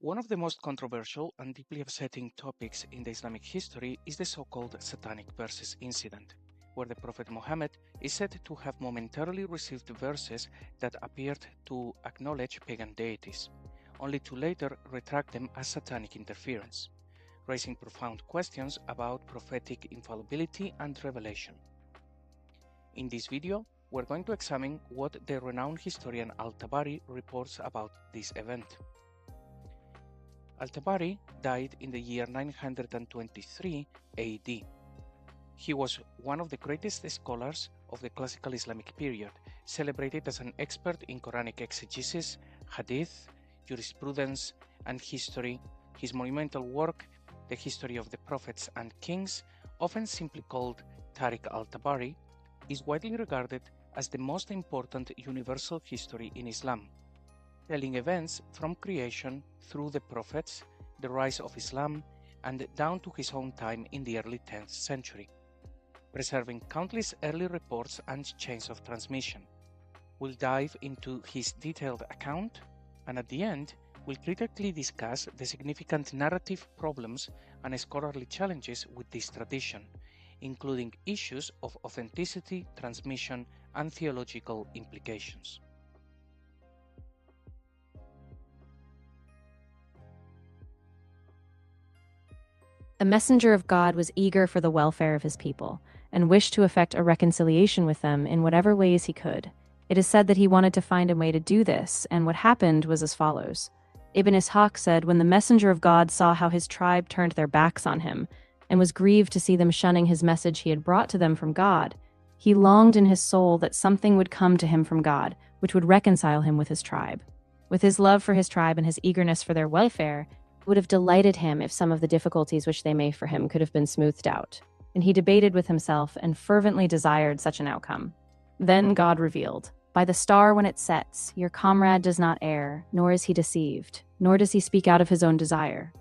One of the most controversial and deeply upsetting topics in the Islamic history is the so-called Satanic Verses incident, where the Prophet Muhammad is said to have momentarily received verses that appeared to acknowledge pagan deities, only to later retract them as satanic interference, raising profound questions about prophetic infallibility and revelation. In this video, we're going to examine what the renowned historian al-Tabari reports about this event. Al-Tabari died in the year 923 AD. He was one of the greatest scholars of the classical Islamic period, celebrated as an expert in Quranic exegesis, hadith, jurisprudence, and history. His monumental work, The History of the Prophets and Kings, often simply called Tariq al-Tabari, is widely regarded as the most important universal history in Islam, telling events from creation through the prophets, the rise of Islam, and down to his own time in the early 10th century, preserving countless early reports and chains of transmission. We'll dive into his detailed account, and at the end, we'll critically discuss the significant narrative problems and scholarly challenges with this tradition, including issues of authenticity, transmission, and theological implications. The messenger of God was eager for the welfare of his people and wished to effect a reconciliation with them in whatever ways he could. It is said that he wanted to find a way to do this, and what happened was as follows. Ibn Ishaq said, when the messenger of God saw how his tribe turned their backs on him and was grieved to see them shunning his message he had brought to them from God, he longed in his soul that something would come to him from God which would reconcile him with his tribe. With his love for his tribe and his eagerness for their welfare, it would have delighted him if some of the difficulties which they made for him could have been smoothed out. And he debated with himself and fervently desired such an outcome. Then God revealed, by the star when it sets, your comrade does not err, nor is he deceived, nor does he speak out of his own desire.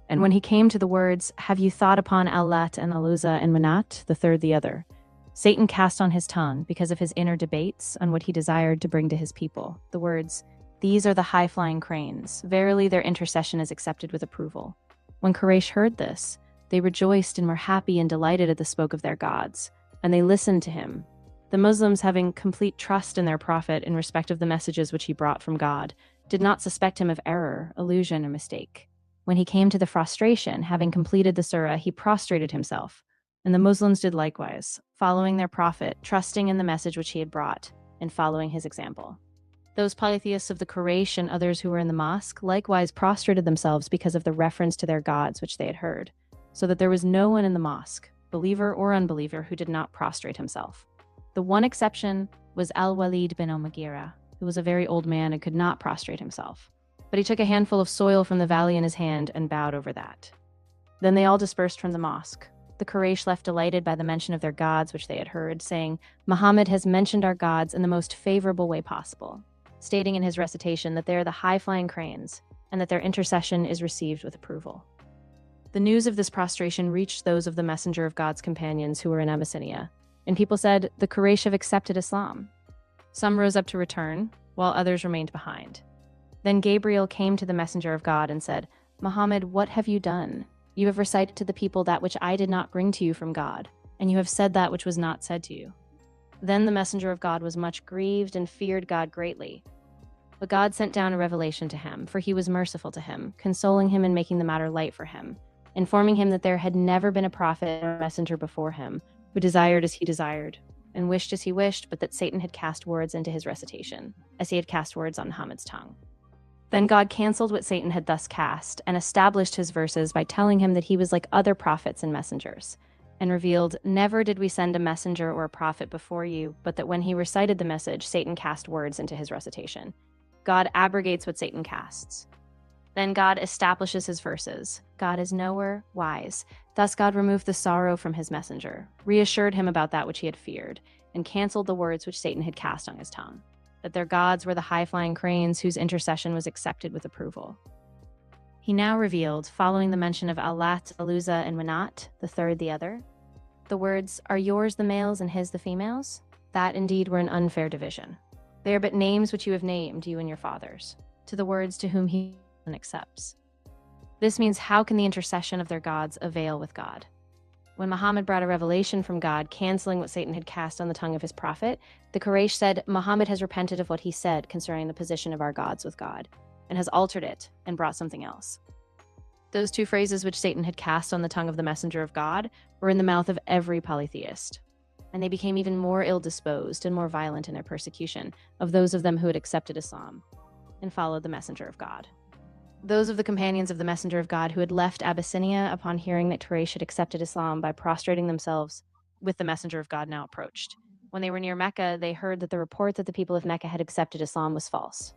And when he came to the words, have you thought upon Al-Lat and Al-Uzza and Manat, the third the other? Satan cast on his tongue, because of his inner debates on what he desired to bring to his people, the words, these are the high-flying cranes. Verily their intercession is accepted with approval. When Quraysh heard this, they rejoiced and were happy and delighted at the spoke of their gods, and they listened to him. The Muslims, having complete trust in their prophet in respect of the messages which he brought from God, did not suspect him of error, illusion, or mistake. When he came to the prostration, having completed the surah, he prostrated himself, and the Muslims did likewise, following their prophet, trusting in the message which he had brought, and following his example. Those polytheists of the Quraysh and others who were in the mosque likewise prostrated themselves because of the reference to their gods which they had heard, so that there was no one in the mosque, believer or unbeliever, who did not prostrate himself. The one exception was al-Walid bin al-Mughira, who was a very old man and could not prostrate himself. But he took a handful of soil from the valley in his hand and bowed over that. Then they all dispersed from the mosque. The Quraysh left delighted by the mention of their gods which they had heard, saying, Muhammad has mentioned our gods in the most favorable way possible, stating in his recitation that they are the high-flying cranes and that their intercession is received with approval. The news of this prostration reached those of the messenger of God's companions who were in Abyssinia, and people said, the Quraysh have accepted Islam. Some rose up to return, while others remained behind. Then Gabriel came to the messenger of God and said, Muhammad, what have you done? You have recited to the people that which I did not bring to you from God, and you have said that which was not said to you. Then the messenger of God was much grieved and feared God greatly. But God sent down a revelation to him, for he was merciful to him, consoling him and making the matter light for him, informing him that there had never been a prophet or messenger before him who desired as he desired, and wished as he wished, but that Satan had cast words into his recitation, as he had cast words on Muhammad's tongue. Then God canceled what Satan had thus cast, and established his verses by telling him that he was like other prophets and messengers, and revealed, never did we send a messenger or a prophet before you, but that when he recited the message, Satan cast words into his recitation. God abrogates what Satan casts. Then God establishes his verses. God is knower, wise. Thus God removed the sorrow from his messenger, reassured him about that which he had feared, and canceled the words which Satan had cast on his tongue, that their gods were the high-flying cranes whose intercession was accepted with approval. He now revealed, following the mention of Al-Lat, Al-Uzza, and Manat, the third the other, the words, are yours the males and his the females? That indeed were an unfair division. They are but names which you have named, you and your fathers, to the words to whom he accepts. This means, how can the intercession of their gods avail with God? When Muhammad brought a revelation from God, canceling what Satan had cast on the tongue of his prophet, the Quraysh said, Muhammad has repented of what he said concerning the position of our gods with God, and has altered it and brought something else. Those two phrases which Satan had cast on the tongue of the messenger of God were in the mouth of every polytheist, and they became even more ill-disposed and more violent in their persecution of those of them who had accepted Islam and followed the messenger of God. Those of the companions of the messenger of God who had left Abyssinia upon hearing that Quraysh had accepted Islam by prostrating themselves with the messenger of God now approached. When they were near Mecca, they heard that the report that the people of Mecca had accepted Islam was false.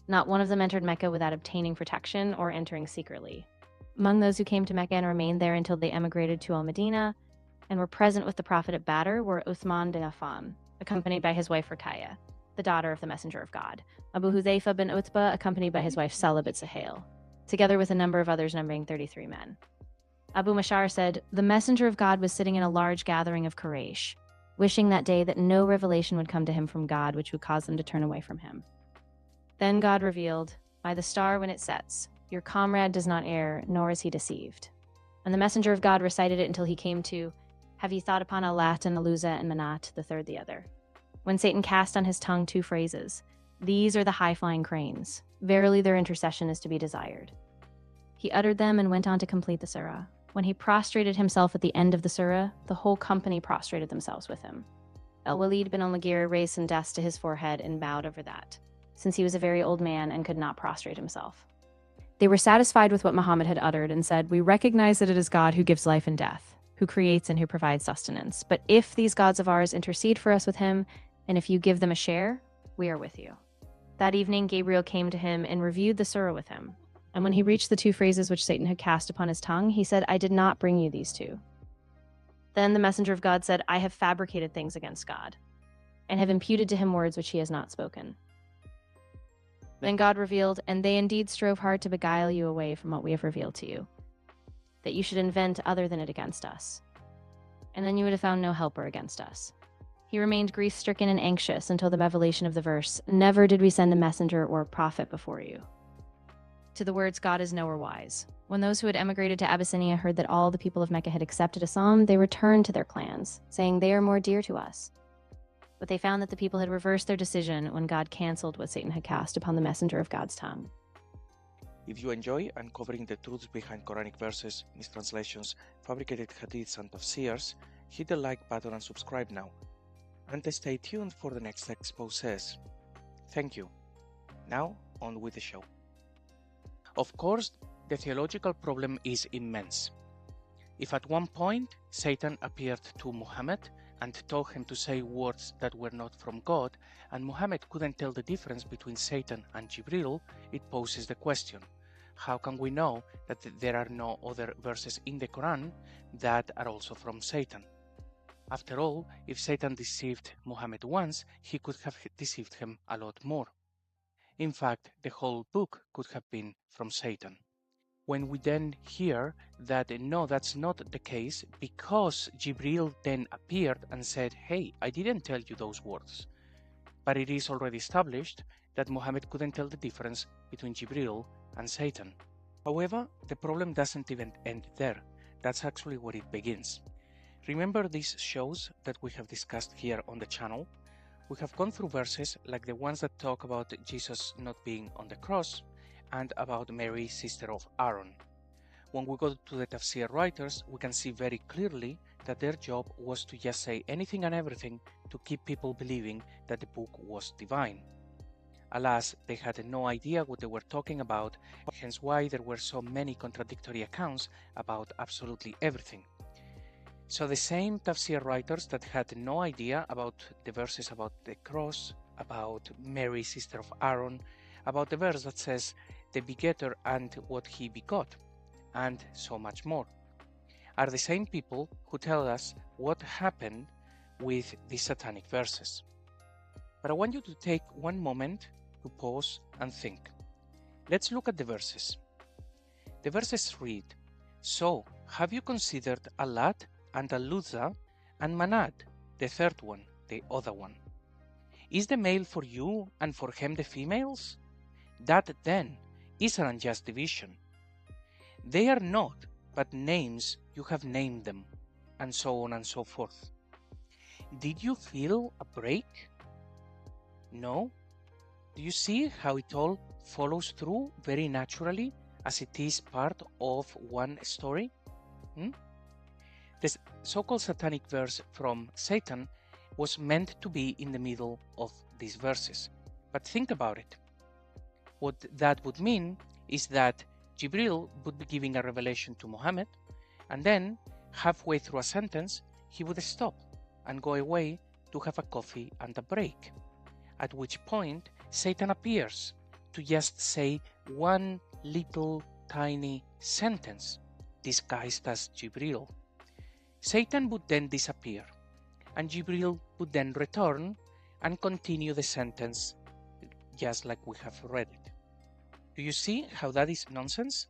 Not one of them entered Mecca without obtaining protection or entering secretly. Among those who came to Mecca and remained there until they emigrated to Al-Madinah and were present with the Prophet at Badr were Uthman bin Affan, accompanied by his wife Ruqayyah, the daughter of the messenger of God, Abu Hudhayfa bin Utbah, accompanied by his wife Salah bint Suhail, together with a number of others numbering 33 men. Abu Mashar said, the messenger of God was sitting in a large gathering of Quraysh, wishing that day that no revelation would come to him from God which would cause them to turn away from him. Then God revealed, by the star when it sets, your comrade does not err, nor is he deceived. And the messenger of God recited it until he came to, have ye thought upon Al-Lat and Al-Uzza and Manat, the third the other? When Satan cast on his tongue two phrases, these are the high-flying cranes. Verily their intercession is to be desired. He uttered them and went on to complete the surah. When he prostrated himself at the end of the surah, the whole company prostrated themselves with him. Al-Walid bin al-Mughir raised some dust to his forehead and bowed over that, since he was a very old man and could not prostrate himself. They were satisfied with what Muhammad had uttered and said, we recognize that it is God who gives life and death, who creates and who provides sustenance. But if these gods of ours intercede for us with him, and if you give them a share, we are with you. That evening, Gabriel came to him and reviewed the surah with him. And when he reached the two phrases which Satan had cast upon his tongue, he said, I did not bring you these two. Then the messenger of God said, I have fabricated things against God, and have imputed to him words which he has not spoken. Then God revealed, and they indeed strove hard to beguile you away from what we have revealed to you, that you should invent other than it against us. And then you would have found no helper against us. He remained grief-stricken and anxious until the revelation of the verse, never did we send a messenger or a prophet before you, to the words, God is knower wise. When those who had emigrated to Abyssinia heard that all the people of Mecca had accepted Islam, they returned to their clans, saying, they are more dear to us. But they found that the people had reversed their decision when God cancelled what Satan had cast upon the messenger of God's tongue. If you enjoy uncovering the truths behind Quranic verses, mistranslations, fabricated hadiths and tafsirs, hit the like button and subscribe now. And stay tuned for the next exposés. Thank you. Now, on with the show. Of course, the theological problem is immense. If at one point Satan appeared to Muhammad and told him to say words that were not from God, and Muhammad couldn't tell the difference between Satan and Jibril, it poses the question, how can we know that there are no other verses in the Quran that are also from Satan? After all, if Satan deceived Muhammad once, he could have deceived him a lot more. In fact, the whole book could have been from Satan. When we then hear that no, that's not the case, because Jibril then appeared and said, hey, I didn't tell you those words. But it is already established that Muhammad couldn't tell the difference between Jibril and Satan. However, the problem doesn't even end there. That's actually where it begins. Remember these shows that we have discussed here on the channel? We have gone through verses like the ones that talk about Jesus not being on the cross and about Mary, sister of Aaron. When we go to the tafsir writers, we can see very clearly that their job was to just say anything and everything to keep people believing that the book was divine. Alas, they had no idea what they were talking about, hence why there were so many contradictory accounts about absolutely everything. So the same tafsir writers that had no idea about the verses about the cross, about Mary, sister of Aaron, about the verse that says the begetter and what he begot, and so much more, are the same people who tell us what happened with the Satanic verses. But I want you to take one moment to pause and think. Let's look at the verses. The verses read, so have you considered Al-Lat and Al-Uzza and Manat, the third one, the other one? Is the male for you and for him the females? That then is an unjust division. They are not, but names, you have named them, and so on and so forth. Did you feel a break? No? Do you see how it all follows through very naturally, as it is part of one story? The so-called satanic verse from Satan was meant to be in the middle of these verses. But think about it. What that would mean is that Jibril would be giving a revelation to Muhammad, and then, halfway through a sentence, he would stop and go away to have a coffee and a break, at which point Satan appears to just say one little tiny sentence disguised as Jibril. Satan would then disappear, and Jibril would then return and continue the sentence just like we have read it. Do you see how that is nonsense?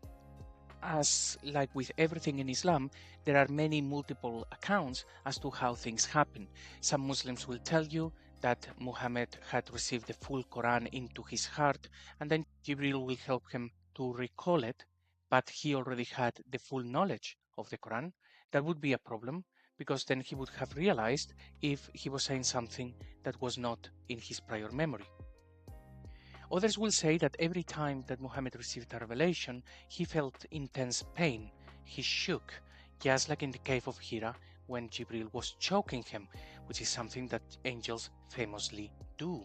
As like with everything in Islam, there are many multiple accounts as to how things happen. Some Muslims will tell you that Muhammad had received the full Quran into his heart, and then Jibril will help him to recall it, but he already had the full knowledge of the Quran. That would be a problem, because then he would have realized if he was saying something that was not in his prior memory. Others will say that every time that Muhammad received a revelation, he felt intense pain. He shook, just like in the cave of Hira when Jibril was choking him, which is something that angels famously do.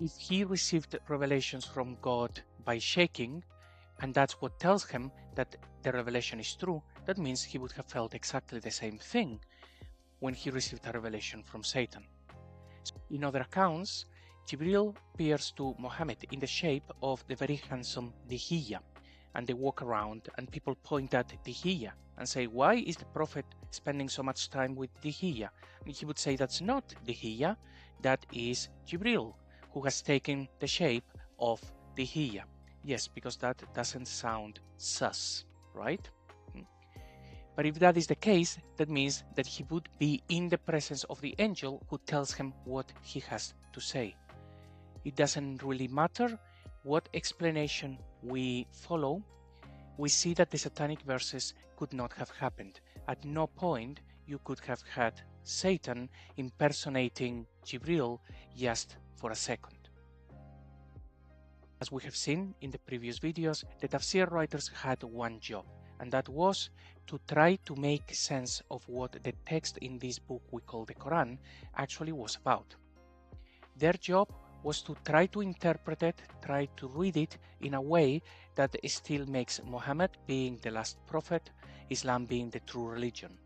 If he received revelations from God by shaking, and that's what tells him that the revelation is true, that means he would have felt exactly the same thing when he received a revelation from Satan. In other accounts, Jibril appears to Muhammad in the shape of the very handsome Dihiyya, and they walk around and people point at Dihiyya and say, why is the Prophet spending so much time with Dihiyya? And he would say, that's not Dihiyya, that is Jibril, who has taken the shape of Dihiyya. Yes, because that doesn't sound sus, right? But if that is the case, that means that he would be in the presence of the angel who tells him what he has to say. It doesn't really matter what explanation we follow. We see that the satanic verses could not have happened. At no point you could have had Satan impersonating Jibril just for a second. As we have seen in the previous videos, the tafsir writers had one job, and that was to try to make sense of what the text in this book we call the Quran actually was about. Their job was to try to interpret it, try to read it in a way that still makes Muhammad being the last prophet, Islam being the true religion.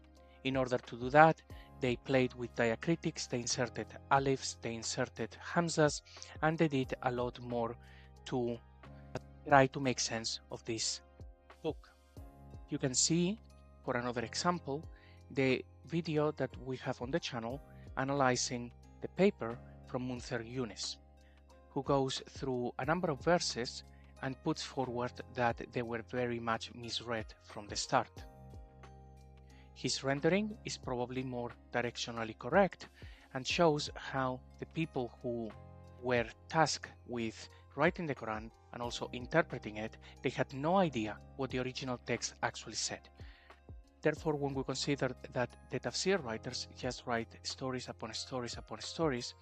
In order to do that, they played with diacritics, they inserted alifs, they inserted hamzas, and they did a lot more to try to make sense of this book. You can see, for another example, the video that we have on the channel analyzing the paper from Munther Yunus, who goes through a number of verses and puts forward that they were very much misread from the start. His rendering is probably more directionally correct and shows how the people who were tasked with writing the Quran and also interpreting it, they had no idea what the original text actually said. Therefore, when we consider that the tafsir writers just write stories upon stories upon stories,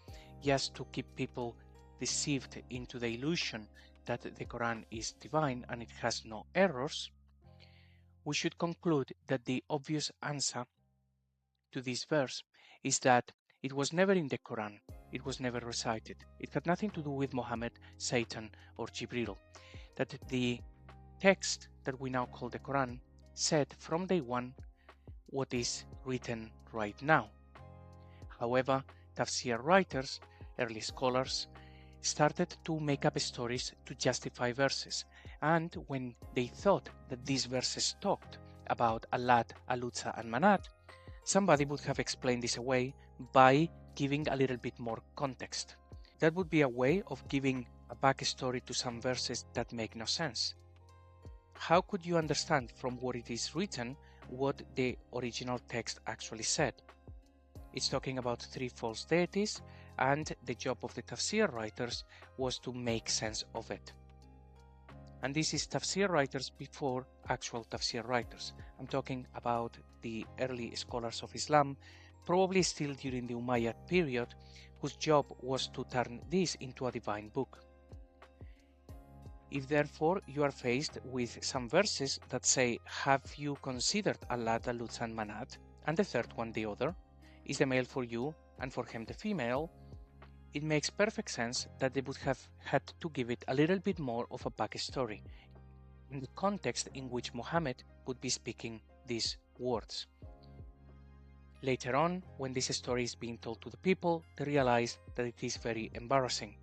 just to keep people deceived into the illusion that the Quran is divine and it has no errors, we should conclude that the obvious answer to this verse is that it was never in the Quran, it was never recited. It had nothing to do with Muhammad, Satan, or Jibril. That the text that we now call the Quran said from day one what is written right now. However, tafsir writers, early scholars, started to make up stories to justify verses, and when they thought that these verses talked about Allat, Al-Uzza, and Manat, somebody would have explained this away by giving a little bit more context. That would be a way of giving a backstory to some verses that make no sense. How could you understand from what it is written what the original text actually said? It's talking about 3 false deities, and the job of the tafsir writers was to make sense of it. And this is tafsir writers before actual tafsir writers. I'm talking about the early scholars of Islam, probably still during the Umayyad period, whose job was to turn this into a divine book. If therefore you are faced with some verses that say, have you considered Allah, Lut and Manat, and the third one the other, is the male for you and for him the female, it makes perfect sense that they would have had to give it a little bit more of a backstory in the context in which Muhammad would be speaking these words. Later on, when this story is being told to the people, they realize that it is very embarrassing.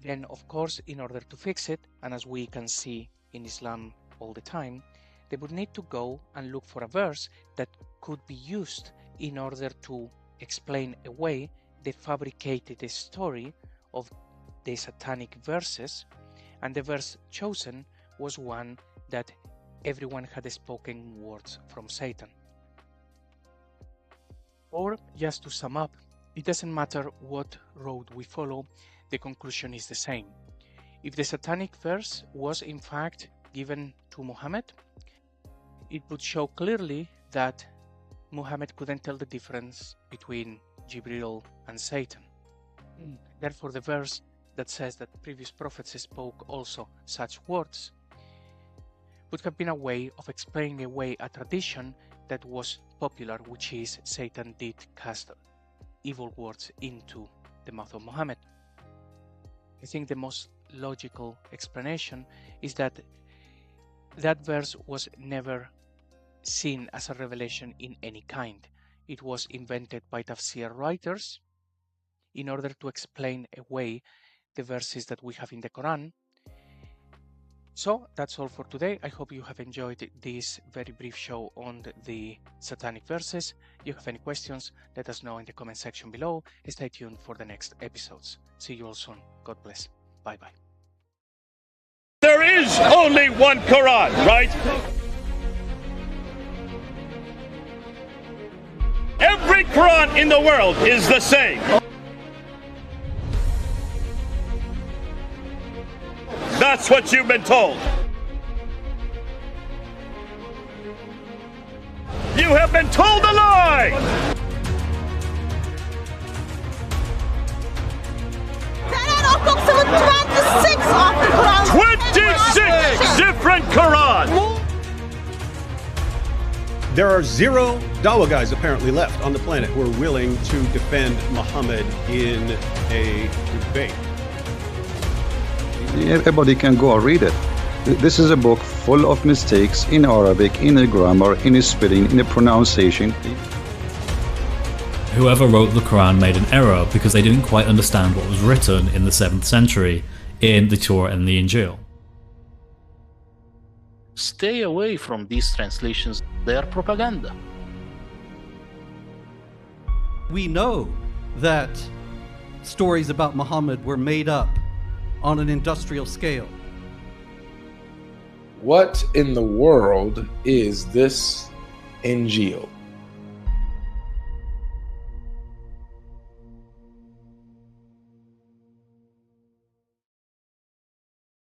Then, of course, in order to fix it, and as we can see in Islam all the time, they would need to go and look for a verse that could be used in order to explain away the fabricated story of the Satanic Verses, and the verse chosen was one that everyone had spoken words from Satan. Or, just to sum up, it doesn't matter what road we follow, the conclusion is the same. If the Satanic verse was in fact given to Muhammad, it would show clearly that Muhammad couldn't tell the difference between Jibril and Satan. Therefore, the verse that says that previous prophets spoke also such words would have been a way of explaining away a tradition that was popular, which is Satan did cast evil words into the mouth of Muhammad. I think the most logical explanation is that that verse was never seen as a revelation in any kind. It was invented by tafsir writers in order to explain away the verses that we have in the Quran. So that's all for today. I hope you have enjoyed this very brief show on the Satanic Verses. If you have any questions, let us know in the comment section below. Stay tuned for the next episodes. See you all soon. God bless. Bye-bye. There is only one Quran, right? Every Quran in the world is the same. That's what you've been told. You have been told a lie! There are approximately 26 of the Quran. 26 different Qurans! There are 0 Dawa guys apparently left on the planet who are willing to defend Muhammad in a debate. Everybody can go and read it. This is a book full of mistakes in Arabic, in the grammar, in the spelling, in the pronunciation. Whoever wrote the Quran made an error because they didn't quite understand what was written in the 7th century in the Torah and the Injil. Stay away from these translations. They are propaganda. We know that stories about Muhammad were made up on an industrial scale. What in the world is this Injil?